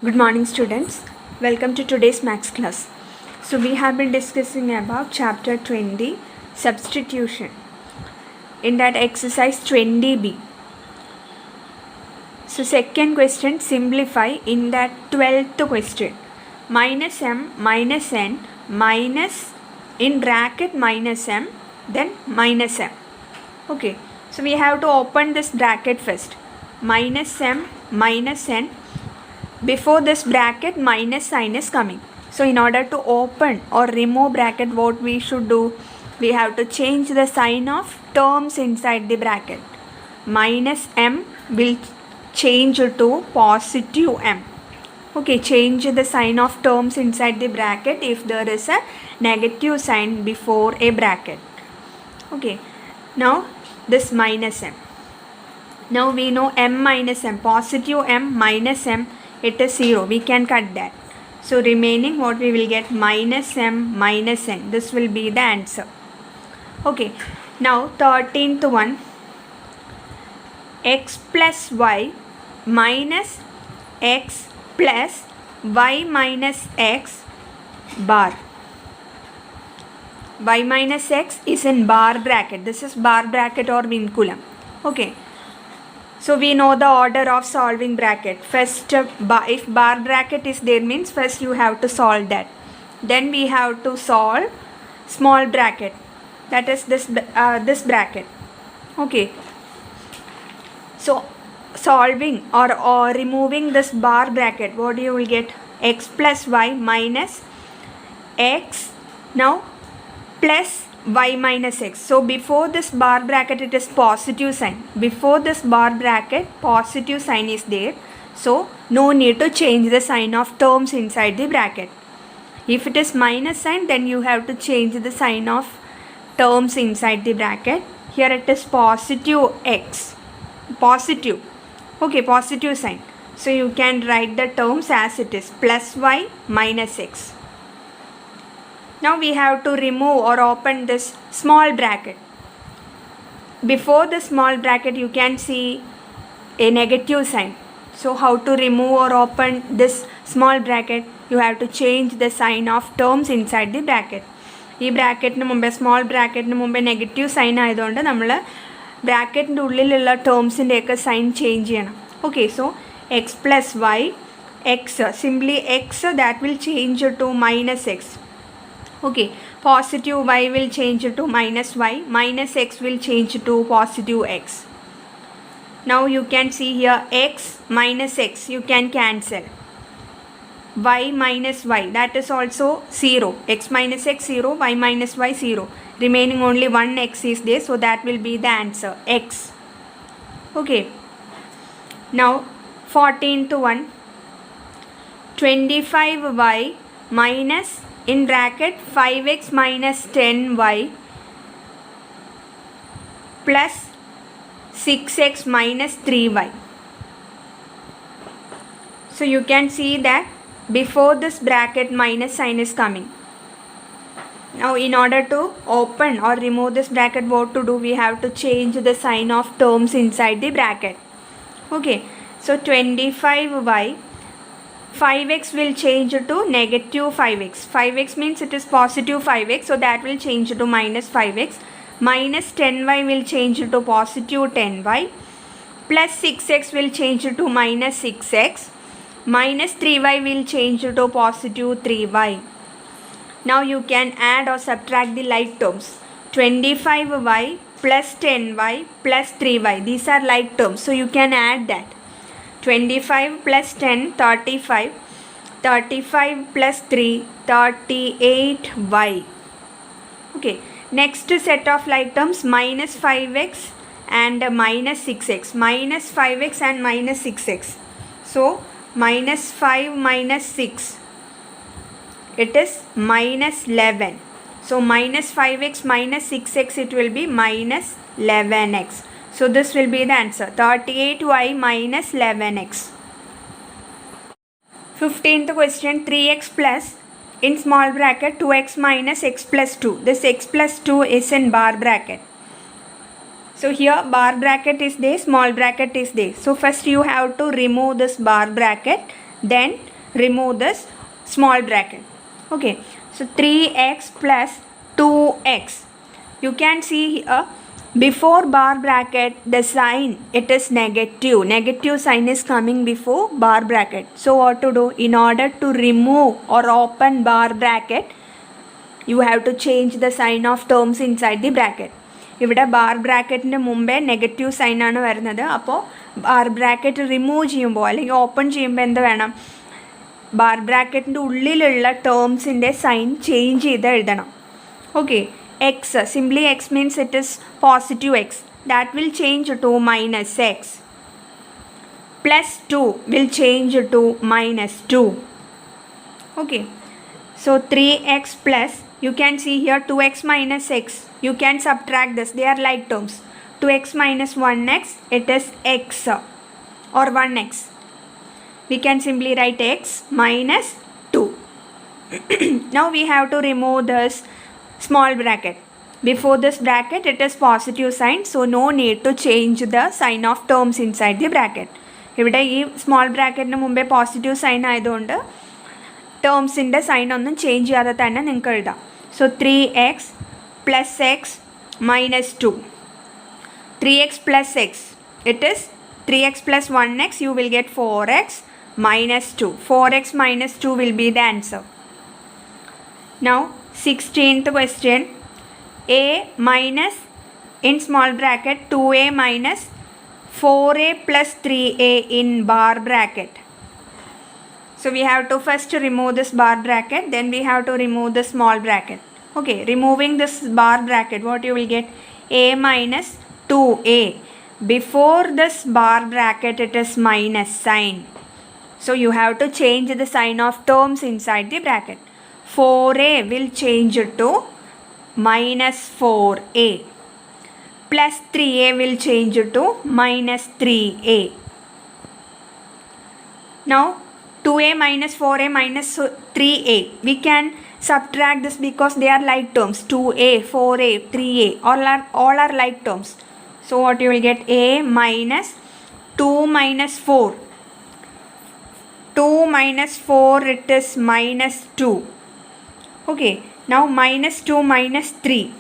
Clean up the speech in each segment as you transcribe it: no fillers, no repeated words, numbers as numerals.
Good morning, students. Welcome to today's maths class. So we have been discussing about chapter 20, substitution. In that exercise 20b. So second question, simplify in that 12th question. Minus m minus n minus in bracket minus m then minus m. Okay. So we have to open this bracket first. Minus m minus n. Before this bracket minus sign is coming. So in order to open or remove bracket, what we should do? We have to change the sign of terms inside the bracket. Minus m will change to positive m. Okay, change the sign of terms inside the bracket if there is a negative sign before a bracket. Okay, now this minus m. Now we know m minus m, positive m minus m, it is 0. We can cut that. So remaining what we will get, minus m minus n. This will be the answer. Okay. Now 13th one. X plus y minus x plus y minus x bar. Y minus x is in bar bracket. This is bar bracket or vinculum. Okay. So we know the order of solving bracket. First, if bar bracket is there means first you have to solve that. Then we have to solve small bracket. That is this bracket. Okay. So solving or removing this bar bracket, what you will get? X plus y minus x now plus y minus x. So before this bar bracket it is positive sign. Before this bar bracket positive sign is there. So no need to change the sign of terms inside the bracket. If it is minus sign, then you have to change the sign of terms inside the bracket. Here it is positive x. Positive. Okay, positive sign. So you can write the terms as it is, plus y minus x. Now we have to remove or open this small bracket. Before the small bracket you can see a negative sign. So how to remove or open this small bracket? You have to change the sign of terms inside the bracket. ഈ ബ്രാക്കറ്റിന് മുമ്പേ small ബ്രാക്കറ്റിന് മുമ്പേ negative sign ആയതുകൊണ്ട് നമ്മൾ ബ്രാക്കറ്റിൻ്റെ ഉള്ളിലുള്ള ടേംസിൻ്റെയൊക്കെ sign change ചെയ്യണം. Okay, so x plus y x, simply x that will change to minus x. Okay, positive y will change to minus y, minus x will change to positive x. Now you can see here x minus x, you can cancel. Y minus y, that is also 0. X minus x 0, y minus y 0. Remaining only one x is there, so that will be the answer, x. Okay. Now 14th one. 25y minus in bracket 5x minus 10y plus 6x minus 3y. So you can see that before this bracket minus sign is coming. Now in order to open or remove this bracket, what to do? We have to change the sign of terms inside the bracket. Okay, so 25y, 5x will change to negative 5x. 5x means it is positive 5x, so that will change to minus 5x. Minus 10y will change to positive 10y. Plus 6x will change to minus 6x. Minus 3y will change to positive 3y. Now you can add or subtract the like terms. 25y plus 10y plus 3y. These are like terms, so you can add that. 25 plus 10, 35. 35 plus 3, 38y. Okay, next set of like terms, minus 5x and minus 6x. Minus 5x and minus 6x. So minus 5 minus 6, it is minus 11. So minus 5x minus 6x, it will be minus 11x. So this will be the answer, 38y minus 11x. 15th question, 3x plus in small bracket 2x minus x plus 2. This x plus 2 is in bar bracket. So here bar bracket is there, small bracket is there. So first you have to remove this bar bracket, then remove this small bracket. Okay, so 3x plus 2x. You can see here, before bar bracket the sign it is negative sign is coming before bar bracket. So what to do? In order to remove or open bar bracket, you have to change the sign of terms inside the bracket. ഇവിടെ bar ബ്രാക്കറ്റിൻ്റെ മുമ്പേ negative സൈനാണ് വരുന്നത്. അപ്പോൾ bar bracket remove ചെയ്യുമ്പോൾ അല്ലെങ്കിൽ open ചെയ്യുമ്പോൾ എന്ത് വേണം? Bar ബ്രാക്കറ്റിൻ്റെ ഉള്ളിലുള്ള ടേംസിൻ്റെ സൈൻ ചേഞ്ച് ചെയ്ത് എഴുതണം. Okay, x, simply x means it is positive x, that will change to minus x. Plus 2 will change to minus 2. Okay, so 3x plus, you can see here 2x minus x, you can subtract this, they are like terms. 2x minus 1x, it is x or 1x. We can simply write x minus 2. Now we have to remove this small bracket. Before this bracket it is positive sign, so no need to change the sign of terms inside the bracket. ഇവിടെ ഈ small ബ്രാക്കറ്റിന് മുമ്പേ positive sign ആയതുകൊണ്ട് ടേംസിൻ്റെ sign ഒന്നും change ചെയ്യാതെ തന്നെ നിങ്ങൾക്ക് എഴുതാം. So 3x plus X minus 2. 3x plus x, it is 3x plus 1x, you will get 4x minus 2. 4x minus 2 will be the answer. Now 16th question, a minus in small bracket 2a minus 4a plus 3a in bar bracket. So we have to first remove this bar bracket, then we have to remove the small bracket. Okay, removing this bar bracket, what you will get? A minus 2a. Before this bar bracket it is minus sign, so you have to change the sign of terms inside the bracket. 4a will change to minus 4a, plus 3a will change to minus 3a. Now 2a minus 4a minus 3a, we can subtract this because they are like terms. 2a, 4a, 3a, all are like terms. So what you will get? A minus 2 minus 4. 2 minus 4, it is minus 2. Okay, now minus 2 minus 3,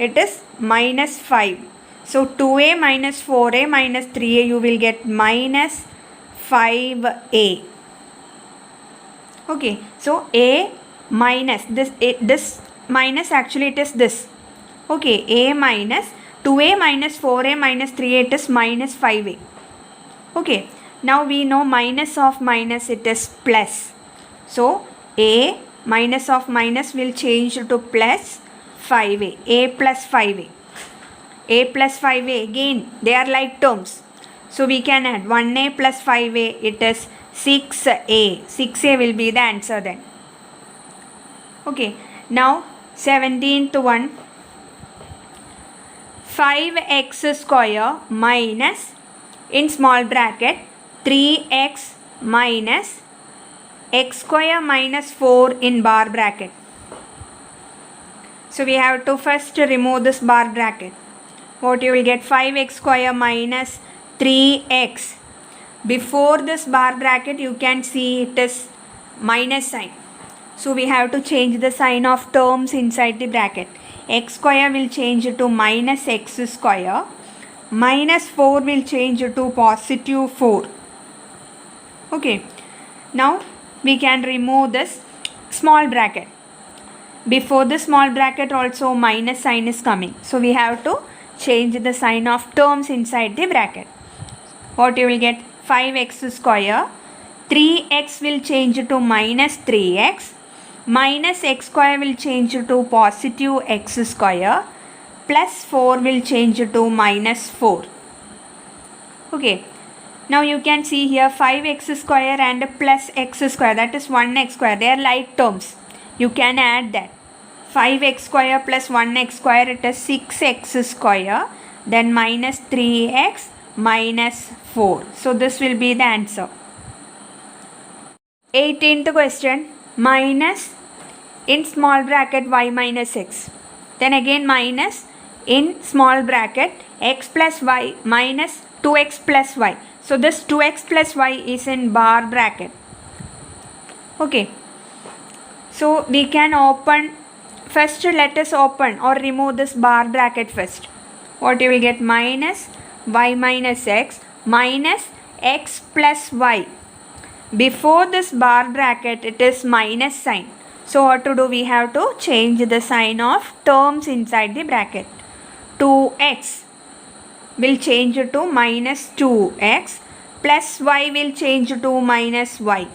it is minus 5. So 2a minus 4a minus 3a, you will get minus 5a. Okay, so a minus this minus, actually it is this. Okay, a minus 2a minus 4a minus 3a, it is minus 5a. Okay, now we know minus of minus, it is plus. So a minus of minus will change to plus 5a. A plus 5a. A plus 5a, again they are like terms. So we can add 1a plus 5a, it is 6a. 6a will be the answer then. Okay, now 17th one, 5x square minus in small bracket 3x minus x square minus 4 in bar bracket. So we have to first remove this bar bracket. What you will get? 5x square minus 3x. Before this bar bracket you can see it is minus sign, so we have to change the sign of terms inside the bracket. X square will change to minus x square, minus 4 will change to positive 4. Okay, now we can remove this small bracket. Before the small bracket also minus sign is coming, so we have to change the sign of terms inside the bracket. What you will get? 5x square, 3x will change to minus 3x, minus x square will change to positive x square, plus 4 will change to minus 4. Okay, now you can see here 5x square and plus x square, that is 1x square, they are like terms. You can add that. 5x square plus 1x square, it is 6x square, then minus 3x minus 4. So this will be the answer. 18th question, minus in small bracket y minus x, then again minus in small bracket x plus y minus 2x plus y. So this 2x plus y is in bar bracket. Okay, so we can open, first let us open or remove this bar bracket first. What you will get? Minus y minus x minus x plus y. Before this bar bracket it is minus sign. So what to do? We have to change the sign of terms inside the bracket. 2x will change to minus 2x plus y will change to minus y.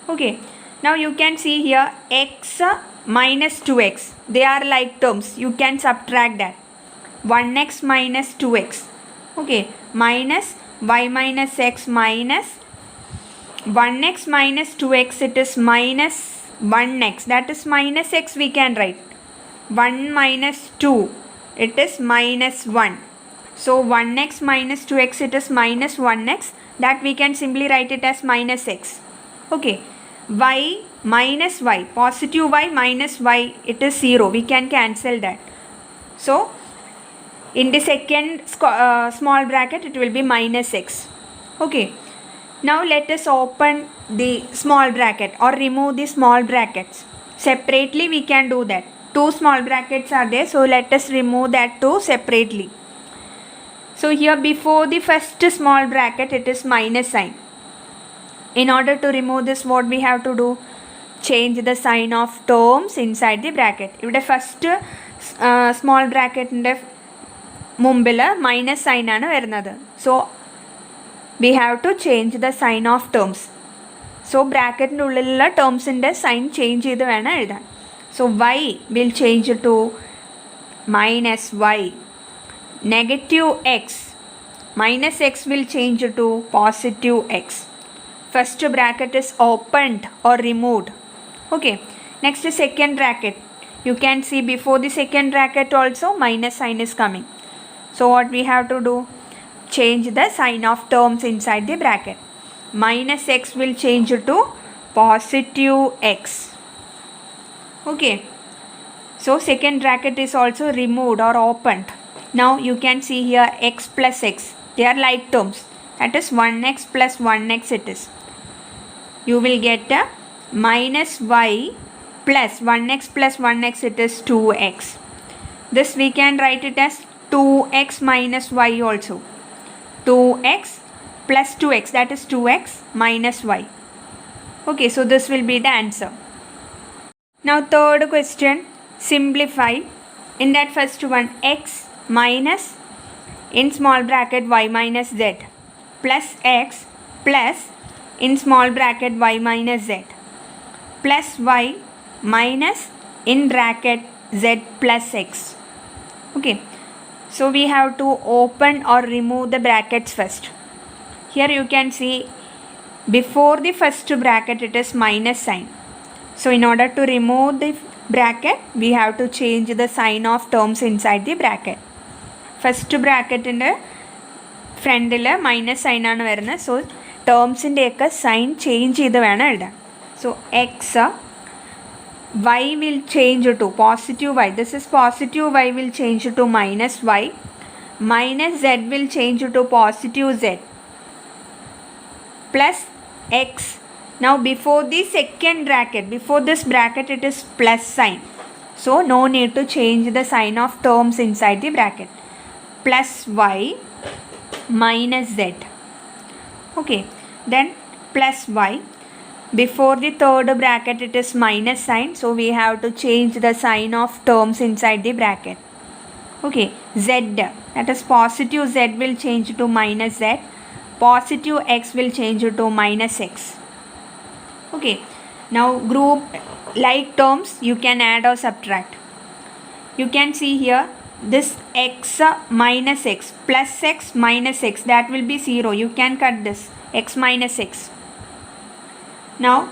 Okay, now you can see here x minus 2x, they are like terms, you can subtract that. 1x minus 2x, okay, minus y minus x minus 1x minus 2x, it is minus 1x, that is minus x we can write. 1 minus 2, it is minus 1. So 1x minus 2x, it is minus 1x, that we can simply write it as minus x. Okay, y minus y, positive y minus y, it is 0, we can cancel that. So in the second small bracket it will be minus x. Okay, now let us open the small bracket or remove the small brackets. Separately we can do that. Two small brackets are there, so let us remove that two separately. So here before the first small bracket it is minus sign. In order to remove this, what we have to do? Change the sign of terms inside the bracket. If first small bracket in the mumbila minus sign aanu varunathu. So we have to change the sign of terms. So bracket ullilla terms inde sign change cheyidu vena ezhudan. So y will change to minus y. Negative x minus x will change to positive x. First bracket is opened or removed. Okay, next second bracket. You can see before the second bracket also minus sign is coming. So what we have to do? Change the sign of terms inside the bracket. Minus x will change to positive x. Okay, so second bracket is also removed or opened. Now you can see here x plus x, they are like terms, that is 1x plus 1x it is. You will get a minus y plus 1x plus 1x, it is 2x. This we can write it as 2x minus y also. 2x plus 2x, that is 2x minus y. Okay, so this will be the answer. Now third question, simplify. In that first one, x minus in small bracket y minus z plus x plus in small bracket y minus z plus y minus in bracket z plus x. Okay, so we have to open or remove the brackets first. Here you can see before the first bracket it is minus sign. So in order to remove the bracket we have to change the sign of terms inside the bracket. First bracket in the front minus sign aanu varuna. So terms in the sign change idu vena ezhudan. So x y will change to positive y. This is positive y will change to minus y. Minus z will change to positive z plus x. Now before the second bracket, before this bracket it is plus sign. So no need to change the sign of terms inside the bracket. Plus y minus z. Okay, then plus y. Before the third bracket it is minus sign. So we have to change the sign of terms inside the bracket. Okay, z, that is positive z will change to minus z. Positive x will change to minus x. Okay, now group like terms you can add or subtract. You can see here this x minus x plus x minus x, that will be 0. You can cut this x minus x. Now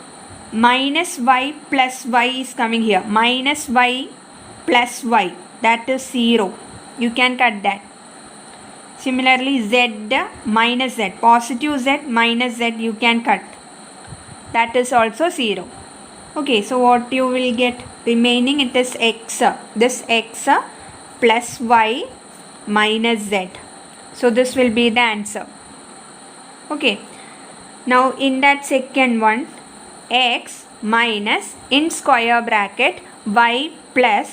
minus y plus y is coming here. Minus y plus y, that is 0. You can cut that. Similarly z minus z, positive z minus z you can cut. That is also 0. Okay, so what you will get remaining, it is x. This x plus y minus z. So this will be the answer. Okay, now in that second one x minus in square bracket y plus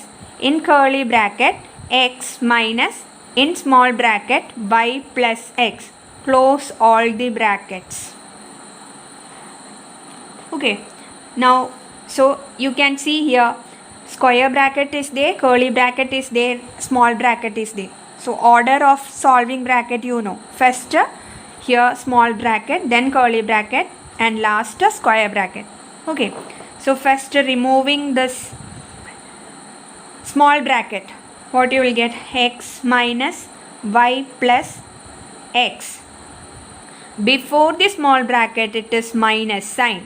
in curly bracket x minus in small bracket y plus x. Close all the brackets. Okay, now so you can see here square bracket is there, curly bracket is there, small bracket is there. So order of solving bracket you know. First here small bracket, then curly bracket, and last square bracket. Okay, so first removing this small bracket, what you will get? X minus y plus x. Before the small bracket it is minus sign.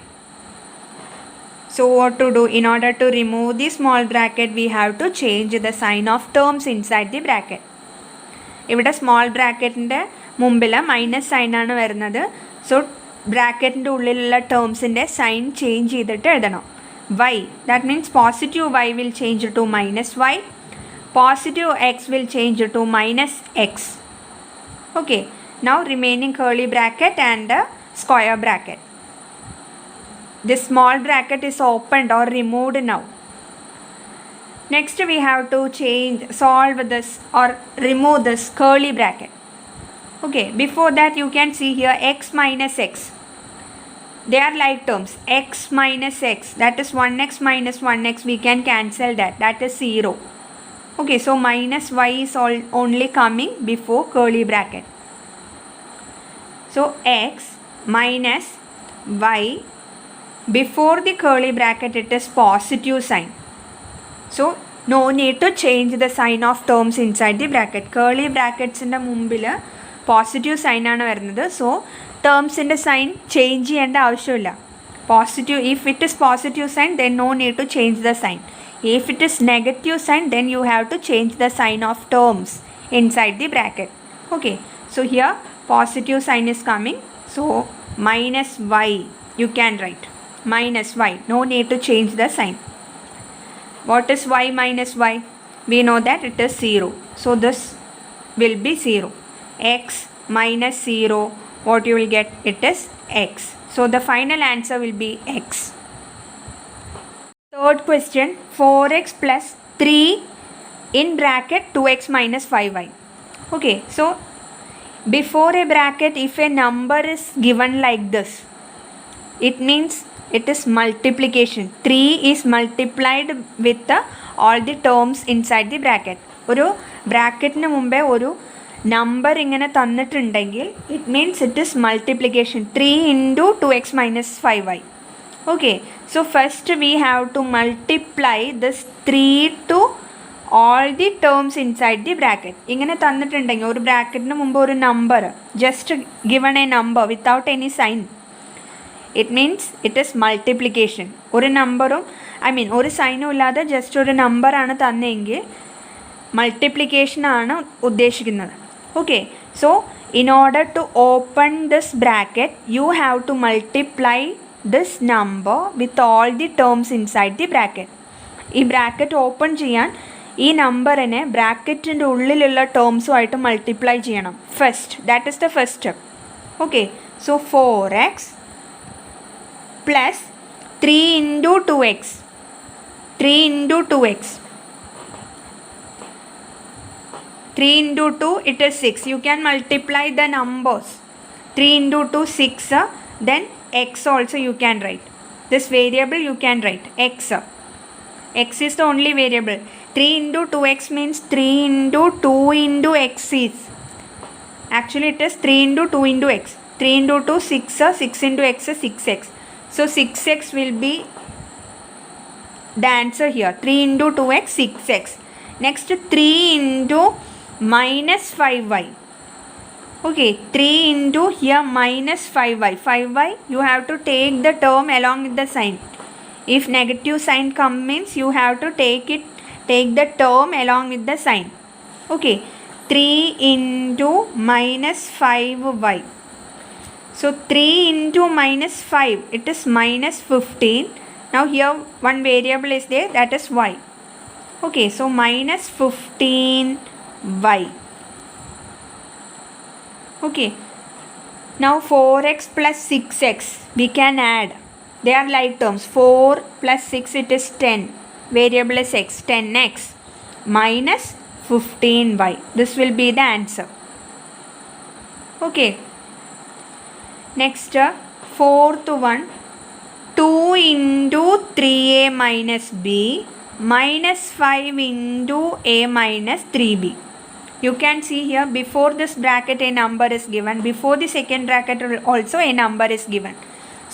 So what to do? In order to remove the small bracket, we have to change the sign of terms inside the bracket. ഇവിടെ small ബ്രാക്കറ്റിൻ്റെ മുമ്പിൽ minus സൈനാണ് വരുന്നത്. So ബ്രാക്കറ്റിൻ്റെ ഉള്ളിലുള്ള ടേംസിൻ്റെ sign change ചെയ്തിട്ട് എഴുതണം. Y, that means positive y will change to minus y, positive x will change to minus x. Okay, now remaining curly bracket and square bracket. This small bracket is opened or removed now. Next we have to solve this or remove this curly bracket. Okay, before that you can see here x minus x. They are like terms. X minus x, that is 1x minus 1x, we can cancel that. That is 0. Okay, so minus y is only coming before curly bracket. So x minus y, before the curly bracket it is positive sign. So no need to change the sign of terms inside the bracket. Curly brackets in the മുമ്പിൽ positive സൈനാണ് വരുന്നത്. So ടേംസിൻ്റെ sign change ചെയ്യേണ്ട ആവശ്യമില്ല. Positive, if it is positive sign then no need to change the sign. If it is negative sign then you have to change the sign of terms inside the bracket. Okay, so here positive sign is coming. So minus y you can write. Minus y, no need to change the sign. What is y minus y? We know that it is 0. So this will be 0. X minus 0, what you will get? It is x. So the final answer will be x. Third question, 4x plus 3 in bracket 2x minus 5y. Okay, so before a bracket, if a number is given like this, it means it is multiplication. 3 is multiplied with all the terms inside the bracket. ഒരു ബ്രാക്കറ്റിന് മുമ്പേ ഒരു number ഇങ്ങനെ തന്നിട്ടുണ്ടെങ്കിൽ it means it is multiplication. 3 into 2x minus 5y. Okay, so first we have to multiply this 3 to all the terms inside the bracket. ഇങ്ങനെ തന്നിട്ടുണ്ടെങ്കിൽ ഒരു ബ്രാക്കറ്റിന് മുമ്പ് ഒരു number, just given a number without any sign, it means it is multiplication. ഒരു നമ്പറും ഒരു സൈനും ഇല്ലാതെ ജസ്റ്റ് ഒരു നമ്പറാണ് തന്നെങ്കിൽ മൾട്ടിപ്ലിക്കേഷനാണ് ഉദ്ദേശിക്കുന്നത്. Okay, so in order to open this bracket you have to multiply this number with all the terms inside the bracket. ഈ ബ്രാക്കറ്റ് ഓപ്പൺ ചെയ്യാൻ ഈ നമ്പറിനെ ബ്രാക്കറ്റിൻ്റെ ഉള്ളിലുള്ള ടേംസുമായിട്ട് മൾട്ടിപ്ലൈ ചെയ്യണം first. That is the first step. Okay, so 4x plus 3 into 2x. 3 into 2x. 3 into 2 it is 6. You can multiply the numbers. 3 into 2 6. Then x also you can write. This variable you can write x. X is the only variable. 3 into 2x means 3 into 2 into x is. Actually it is 3 into 2 into x. 3 into 2 6. 6 into x is 6x. So 6x will be the answer here. 3 into 2x 6x. Next 3 into minus 5y. Okay, 3 into here minus 5y. 5y you have to take the term along with the sign. If negative sign comes means you have to take the term along with the sign. Okay, 3 into minus 5y. So 3 into minus 5, it is minus 15. Now here one variable is there, that is y. Okay, so minus 15y. Okay, now 4x plus 6x we can add. They are like terms. 4 plus 6 it is 10. Variable is x. 10x minus 15y. This will be the answer. Okay. Next, fourth one. 2 into 3a minus b minus 5 into a minus 3b. You can see here, before this bracket a number is given. Before the second bracket also a number is given.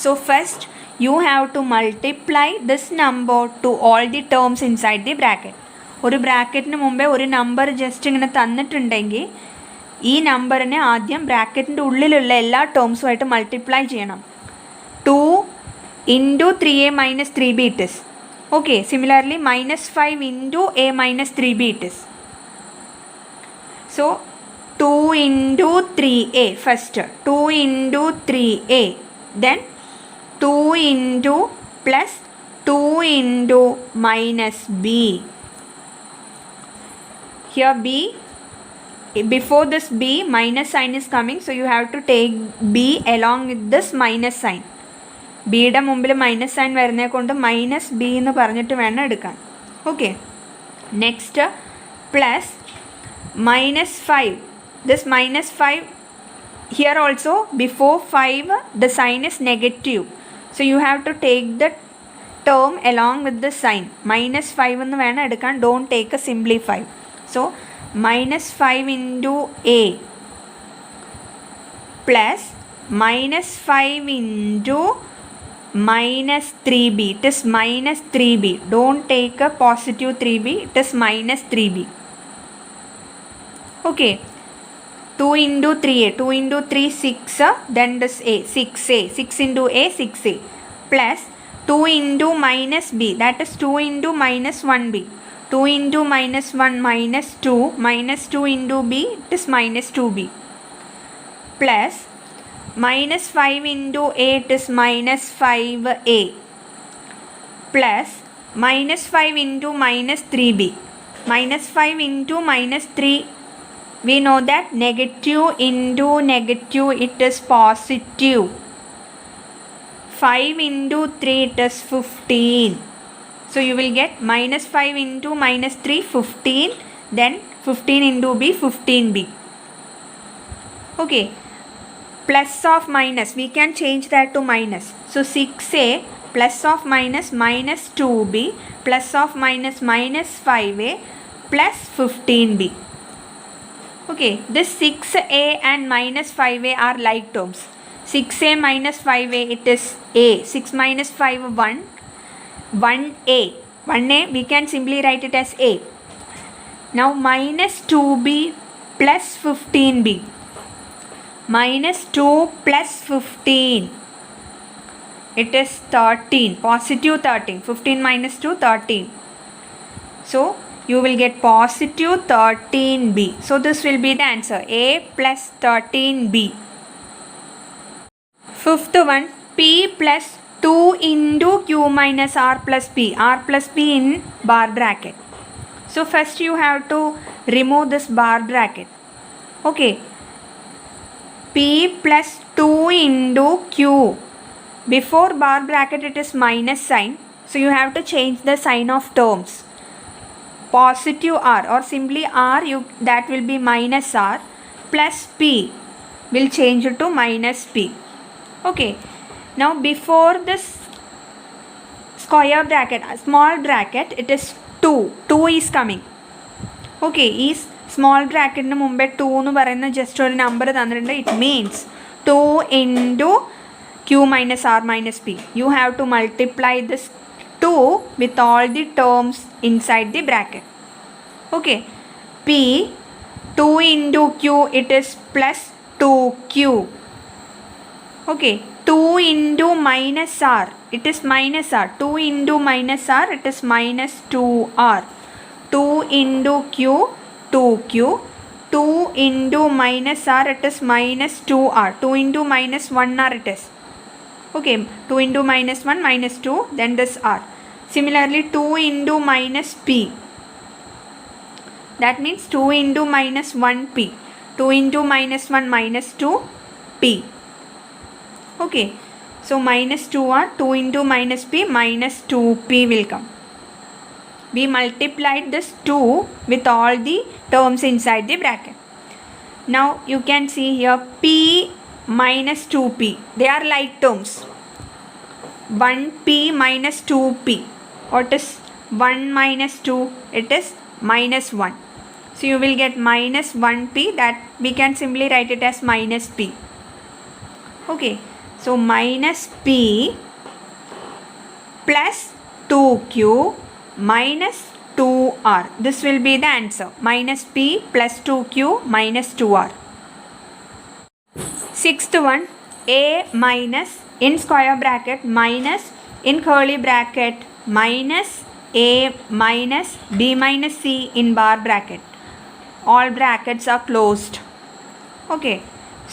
So first you have to multiply this number to all the terms inside the bracket. ഒരു ബ്രാക്കറ്റിന് മുമ്പേ ഒരു number just ഇങ്ങനെ തന്നിട്ടുണ്ടെങ്കിൽ ഈ നമ്പറിനെ ആദ്യം ബ്രാക്കറ്റിൻ്റെ ഉള്ളിലുള്ള എല്ലാ ടേംസുമായിട്ട് മൾട്ടിപ്ലൈ ചെയ്യണം. 2 into 3a minus 3b it is. Okay, similarly minus 5 into a minus 3b it is. So 2 into 3a first, 2 into 3a, then 2 into plus 2 into minus b. Here b, before this b minus sign is coming, so you have to take b along with this minus sign. ബിയുടെ മുമ്പിൽ minus sign വരുന്നതിനെ കൊണ്ട് minus B എന്ന് പറഞ്ഞിട്ട് വേണം എടുക്കാൻ. Okay, next plus minus 5. This minus 5 here also, before 5 the sign is negative, so you have to take the term along with the sign. Minus 5 എന്ന് വേണം എടുക്കാൻ, don't take a simplify. So minus 5 into a plus minus 5 into minus 3b. It is minus 3b. Don't take a positive 3b. It is minus 3b. Okay, 2 into 3a, 2 into 3 6, then this a, 6a, 6 into a, 6a, plus 2 into minus b, that is 2 into minus 1b, 2 into minus 1 minus 2, minus 2 into b, it is minus 2b, plus minus 5 into a, it is minus 5a, plus minus 5 into minus 3b, minus 5 into minus 3, we know that negative into negative it is positive. 5 into 3 it is 15. So you will get minus 5 into minus 3 15, then 15 into b 15b. Okay, plus of minus, we can change that to minus. So 6a plus of minus minus 2b plus of minus minus 5a plus 15b. Okay, this 6a and minus 5a are like terms. 6a minus 5a it is a. 6 minus 5 1. 1a. 1a we can simply write it as a. Now minus 2b plus 15b. Minus 2 plus 15. It is 13. Positive 13. 15 minus 2 13. So you will get positive 13b. So this will be the answer, a plus 13b. Fifth one, p plus 2 into q minus r plus p. R plus p in bar bracket. So first you have to remove this bar bracket. Okay, p plus 2 into q. Before bar bracket it is minus sign, so you have to change the sign of terms. Positive r or simply r, that will be minus r, plus p will change it to minus p. Okay, now before this square bracket, small bracket, it is 2 is coming. Okay, is small bracket nu mumbe 2 nu parayna just ഒരു number തന്നിട്ടുണ്ട്. It means 2 into q minus r minus p. You have to multiply this 2 with all the terms inside the bracket. Okay, p 2 into q it is plus 2q. Okay, 2 into minus r, it is minus r. 2 into minus r, it is minus 2r. 2 into q, 2q. 2 into minus r, it is minus 2r. 2 into minus 1r it is. Okay, 2 into minus 1 minus 2, then this r. Similarly 2 into minus p, that means 2 into minus 1p. 2 into minus 1 minus 2p. Okay, So minus 2r, 2 into minus p, minus 2p will come. We multiplied this 2 with all the terms inside the bracket. Now you can see here p minus 2p. They are like terms. 1p minus 2p. What is 1 minus 2? It is minus 1. So you will get minus 1p, that we can simply write it as minus p. Okay. So minus p plus 2q minus 2r. This will be the answer. Minus p plus 2q minus 2r. Sixth one, a minus in square bracket minus in curly bracket minus a minus b minus c in bar bracket. All brackets are closed. Okay.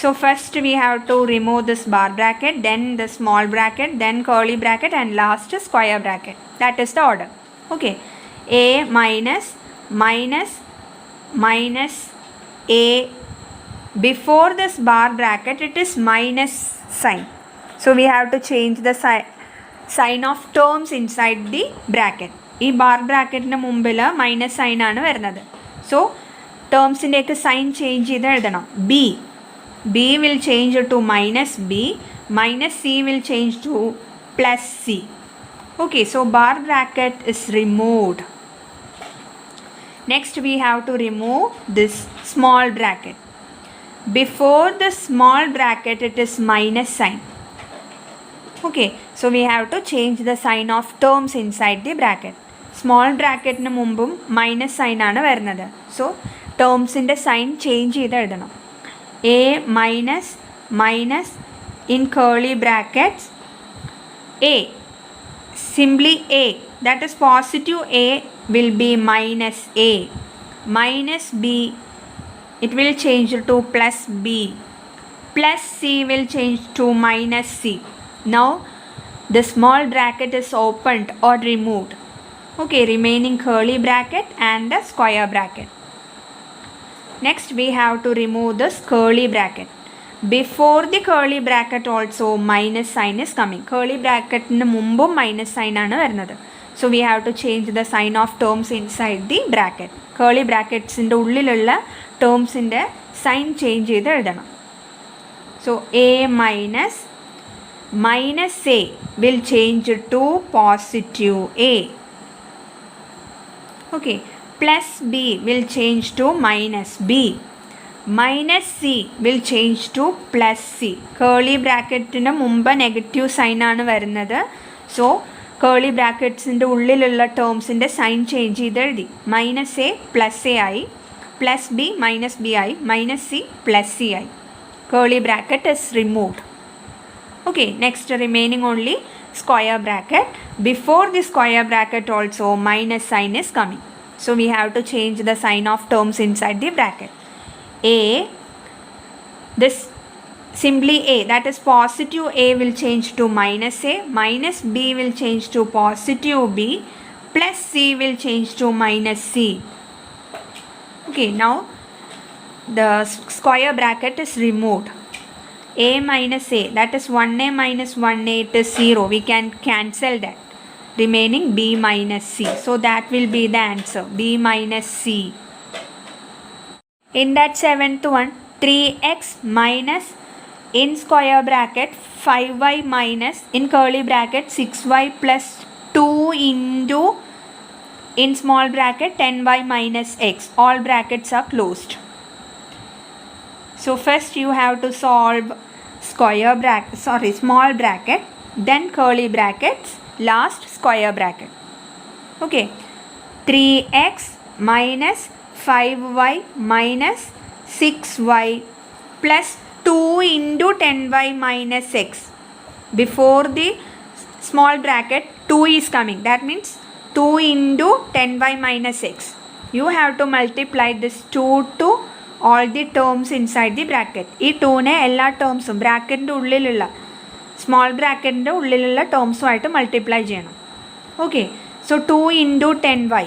So first we have to remove this bar bracket, then the small bracket, then curly bracket, and last square bracket. That is the order. Okay. A minus minus minus a. Before this bar bracket it is minus sign. So we have to change the sign of terms inside the bracket. This bar bracket ന് മുമ്പിൽ minus sign ആണ് വരുന്നത്. So terms ന്റെ sign change ചെയ്ത് എഴുതണം. B will change to minus b, minus c will change to plus c. Okay, so bar bracket is removed. Next we have to remove this small bracket. Before the small bracket it is minus sign. Okay, so we have to change the sign of terms inside the bracket. Small bracket ന് മുമ്പും minus sign ആണ് വരുന്നത്. So terms ന്റെ sign change ചെയ്ത് എഴുതണം. A minus minus in curly brackets a, simply a, that is positive a will be minus a, minus b it will change to plus b, plus c will change to minus c. Now the small bracket is opened or removed. Okay, remaining curly bracket and the square bracket. Next we have to remove this curly bracket. Before the curly bracket also minus sign is coming. Curly bracket ന് മുമ്പും minus sign ആണ് വരുന്നത്. So we have to change the sign of terms inside the bracket. Curly brackets ന്റെ ഉള്ളിലുള്ള terms ന്റെ sign change ചെയ്ത് എഴുതണം. So a minus minus a will change to positive a. Okay. Plus b will change to minus b. Minus c will change to plus c. Curly bracket ന് മുമ്പ് negative sign ആണ് വരുന്നത്. So curly brackets ന്റെ ഉള്ളിലുള്ള ടേംസിൻ്റെ sign change ചെയ്ത് എഴുതി. Minus A plus A ആയി, plus B minus B ആയി, മൈനസ് സി പ്ലസ് സി ആയി. Curly bracket is removed. Okay, next remaining only square bracket. Before the square bracket also minus sign is coming. So we have to change the sign of terms inside the bracket. A, this simply a, that is positive a will change to minus a, minus b will change to positive b, plus c will change to minus c. Okay, now the square bracket is removed. A minus a, that is 1a minus 1a, it is 0. We can cancel that. Remaining b minus c. So that will be the answer, b minus c. In that seventh one, 3x minus in square bracket 5y minus in curly bracket 6y plus 2 into in small bracket 10y minus x. All brackets are closed. So first you have to solve small bracket, then curly brackets, last square bracket. Okay, 3x minus 5y minus 6y plus 2 into 10y minus x. Before the small bracket 2 is coming, that means 2 into 10y minus x. You have to multiply this 2 to all the terms inside the bracket. ഈ 2നെ എല്ലാ ടേംസും ബ്രാക്കറ്റിൻ്റെ ഉള്ളിലുള്ള small ബ്രാക്കറ്റിൻ്റെ ഉള്ളിലുള്ള ടേംസുമായിട്ട് multiply ചെയ്യണം. Okay, so 2 into 10y,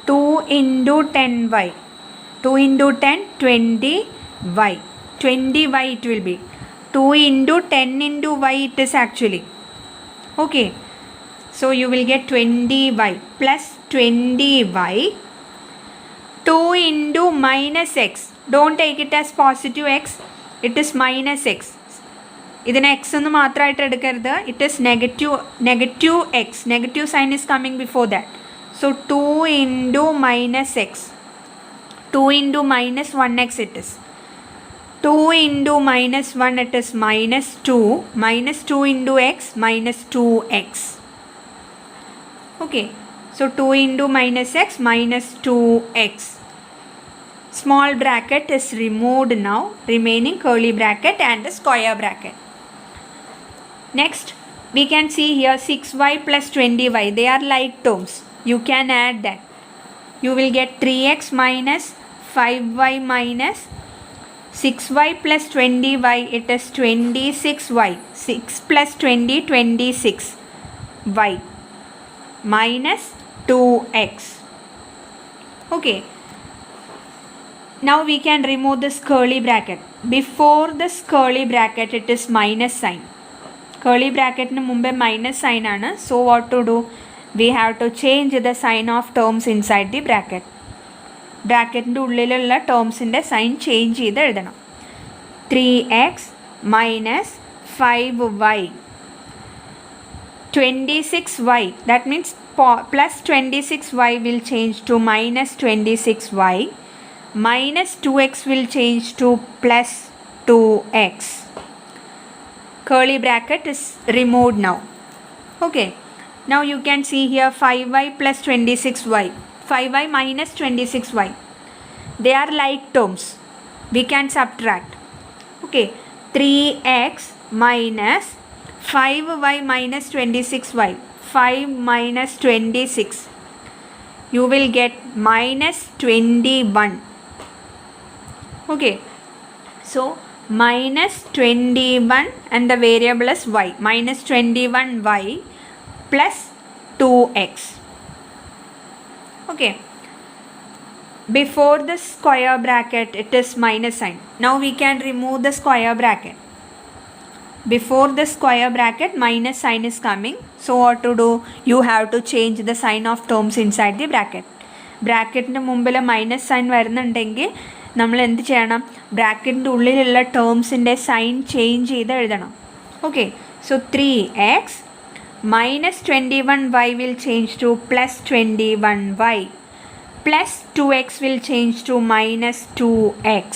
2 into 10y, 2 into 10 20y, 20y it will be 2 into 10 into y it is actually. Okay. So you will get 20y plus 20y. 2 into minus x. Don't take it as positive x. It is minus x. ഇതിനെ x എന്ന് മാത്രമായിട്ട് എടുക്കരുത്. It is negative x. Negative sign is coming before that. So 2 into minus x. 2 into minus 1x it is. 2 into minus 1 it is minus 2. Minus 2 into x minus 2x. Okay. So 2 into minus x minus 2x. Small bracket is removed now. Remaining curly bracket and a square bracket. Next, we can see here 6y plus 20y. They are like terms. You can add that. You will get 3x minus 5y minus 6y plus 20y. It is 26y. 6 plus 20, 26y minus 2x. Okay. Now we can remove this curly bracket. Before this curly bracket, it is minus sign. Curly bracket nu mumbe minus sign aanu. So what to do? We have to change the sign of terms inside the bracket. Bracket ന്റെ ഉള്ളിലുള്ള ടേംസിൻ്റെ sign change ചെയ്ത് എഴുതണം. 3x minus 5y. 26y. That means plus 26y will change to minus 26y. Minus 2x will change to plus 2x. Curly bracket is removed now. Okay. Now you can see here 5y plus 26y. 5y minus 26y. They are like terms. We can subtract. Okay. 3x minus 5y minus 26y. 5 minus 26. You will get minus 21. Okay. So minus 21 and the variable is y. Minus 21y plus 2x. Okay. Before the square bracket it is minus sign. Now we can remove the square bracket. Before the square bracket minus sign is coming. So what to do? You have to change the sign of terms inside the bracket. ബ്രാക്കറ്റിൻ്റെ മുമ്പിൽ minus sign വരുന്നുണ്ടെങ്കിൽ നമ്മൾ എന്ത് ചെയ്യണം? ബ്രാക്കറ്റിൻ്റെ ഉള്ളിലുള്ള ടേംസിൻ്റെ sign change ചെയ്ത് എഴുതണം. Okay. So 3x minus 21y will change to plus 21y. Plus 2x will change to minus 2x.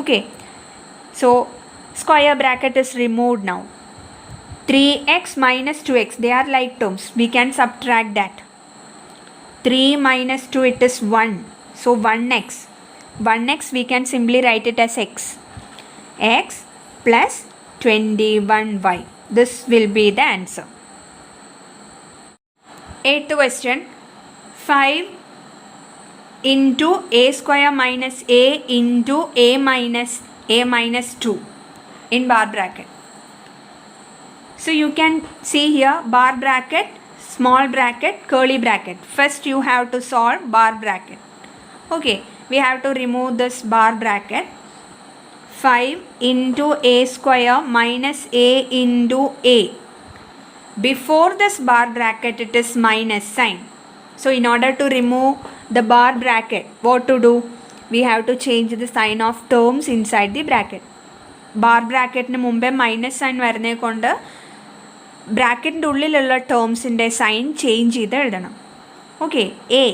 Okay. So square bracket is removed now. 3x minus 2x, they are like terms. We can subtract that. 3 minus 2 it is 1. So 1x. 1x we can simply write it as x. X plus 21y. This will be the answer. 8th question. 5 into a square minus a into a minus 2 in bar bracket. So you can see here bar bracket, small bracket, curly bracket. First you have to solve bar bracket. Okay, we have to remove this bar bracket. 5 into a square minus a into a. Before this bar bracket it is minus sign. So in order to remove the bar bracket, what to do? We have to change the sign of terms inside the bracket. Bar bracket ന് മുമ്പേ minus sign വരുന്നേ കൊണ്ട് ബ്രാക്കറ്റിൻ്റെ ഉള്ളിലുള്ള ടേംസിൻ്റെ sign change ചെയ്ത് എഴുതണം. Okay. A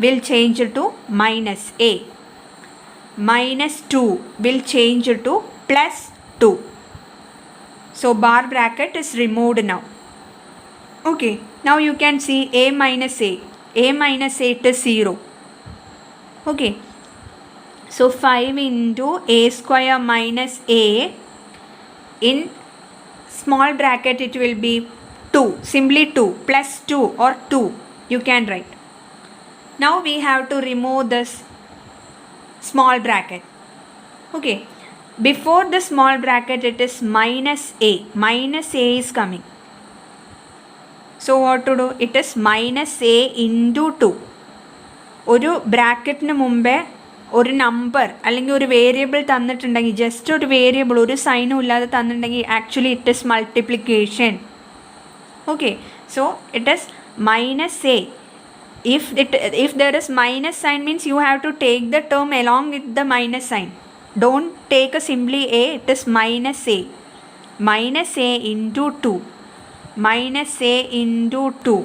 will change to minus A. Minus 2 will change to plus 2. So bar bracket is removed now. Okay. Now you can see a minus a. A minus 8 is 0. Okay. So 5 into a square minus a. In small bracket it will be 2. Simply 2 plus 2 or 2 you can write. Now we have to remove this small bracket. Okay. Before the small bracket it is minus a. Minus a is coming. So what to do? It is minus a into 2. ഒരു ബ്രാക്കറ്റിന് മുമ്പേ ഒരു number അല്ലെങ്കിൽ ഒരു variable തന്നിട്ടുണ്ടെങ്കിൽ, just ഒരു variable ഒരു സൈനും ഇല്ലാതെ തന്നിട്ടുണ്ടെങ്കിൽ actually it is multiplication. Okay, so it is minus A. If there is minus sign means you have to take the term along with the minus sign. Don't take a simply a, it is minus a. Minus a into 2. Minus a into 2.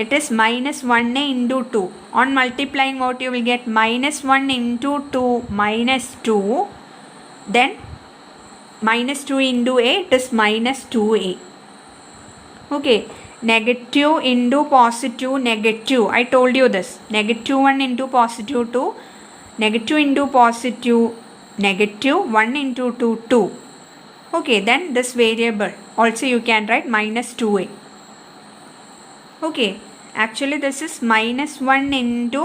It is minus 1a into 2. On multiplying what you will get? Minus 1 into 2 minus 2. Then minus 2 into a, it is minus 2a. Okay. Negative into positive, negative. I told you this. Negative 1 into positive 2. Negative into positive, negative 1 into 2, 2. Okay, then this variable also you can write minus 2a. Okay, actually this is minus 1 into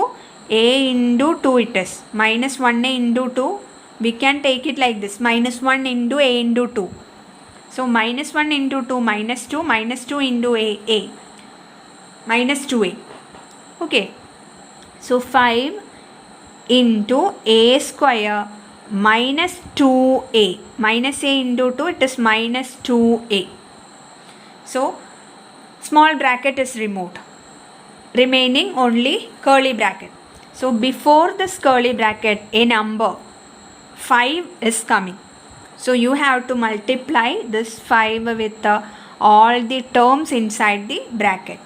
a into 2 it is. Minus 1a into 2. We can take it like this. Minus 1 into a into 2. So minus 1 into 2 minus 2, minus 2 into a, minus 2a. Okay, so 5 into a square minus 2a. Minus a into 2, it is minus 2a. So small bracket is removed, remaining only curly bracket. So before this curly bracket a number 5 is coming. So you have to multiply this 5 with all the terms inside the bracket.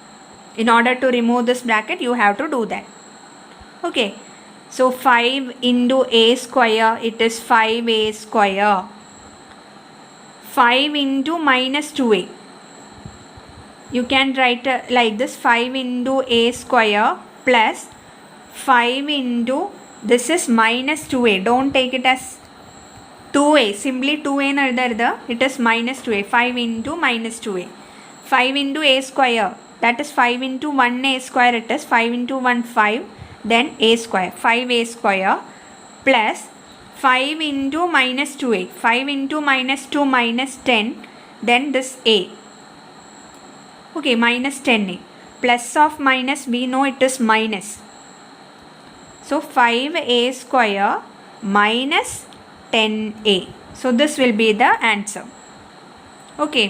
In order to remove this bracket, you have to do that. Okay. So 5 into a square, it is 5a square. 5 into minus 2a. You can write like this, 5 into a square plus 5 into, this is minus 2a. Don't take it as 2a, simply 2a എന്ന് എഴുതരുത്. It is minus 2a. 5 into minus 2a. 5 into a square, that is 5 into 1a square, it is 5 into 1 5, then a square, 5a square plus 5 into minus 2a. 5 into minus 2 minus 10, then this a. Okay, minus 10a. Plus of minus, we know it is minus. So 5a square minus 10a. So this will be the answer. Okay.